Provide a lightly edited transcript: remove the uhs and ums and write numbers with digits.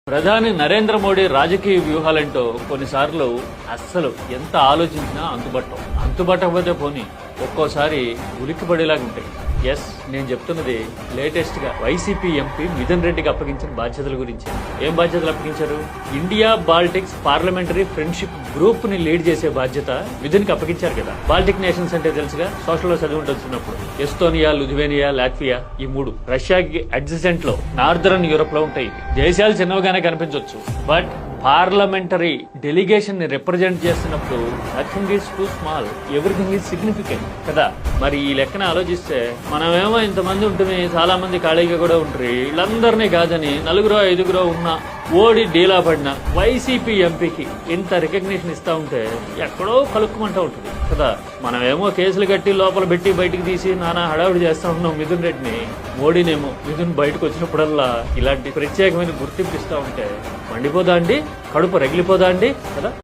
ప్రధాని నరేంద్ర మోడీ రాజకీయ వ్యూహాలంటూ కొన్నిసార్లు అస్సలు ఎంత ఆలోచించినా అంతుబట్టకపోతే పోనీ ఒక్కోసారి ఉలిక్కిపడేలాగా ఉంటాయి. ఎస్, నేను చెప్తున్నది లేటెస్ట్ గా వైసీపీ ఎంపీ మిథున్ రెడ్డికి అప్పగించిన బాధ్యతల గురించి. ఏం బాధ్యతలు అప్పగించారు? India Baltics parliamentary friendship group ని లీడ్ చేసే బాధ్యత మిథున్ కి అప్పగించారు కదా. బాల్టిక్ నేషన్స్ అంటే తెలుసుగా, సోషల్ లో చదివి ఉంటున్నప్పుడు. ఎస్తోనియా, లుథువేనియా, లాట్వియా, ఈ మూడు రష్యాకి అడ్జసెంట్ లో నార్దర్న్ యూరోప్ లో ఉంటాయి. దేశాలు చిన్నవిగానే కనిపించవచ్చు, బట్ పార్లమెంటరీ డెలిగేషన్ ని రిప్రజెంట్ చేస్తున్నప్పుడు nothing is two small, everything is significant కదా. మరి ఈ లెక్కన ఆలోచిస్తే మనమేమో ఇంతమంది ఉంటుంది, చాలా మంది ఖాళీగా కూడా ఉంటారు. వీళ్ళందరినీ కాదని 4-5 ఉన్న ఓడి డీలా పడిన వైసీపీ ఎంపీకి ఇంత రికగ్నిషన్ ఇస్తా ఉంటే ఎక్కడో కలుక్కుమంటూ ఉంటుంది కదా. మనమేమో కేసులు కట్టి లోపల పెట్టి బయటికి తీసి నానా హడావుడి చేస్తా ఉన్నాం మిథున్ రెడ్డిని. మోడీనేమో మిథున్ బయటకు వచ్చినప్పుడల్లా ఇలాంటి ప్రత్యేకమైన గుర్తింపు ఇస్తా ఉంటే మండిపోదా అండి, కడుపు రగిలిపోదా అండి కదా.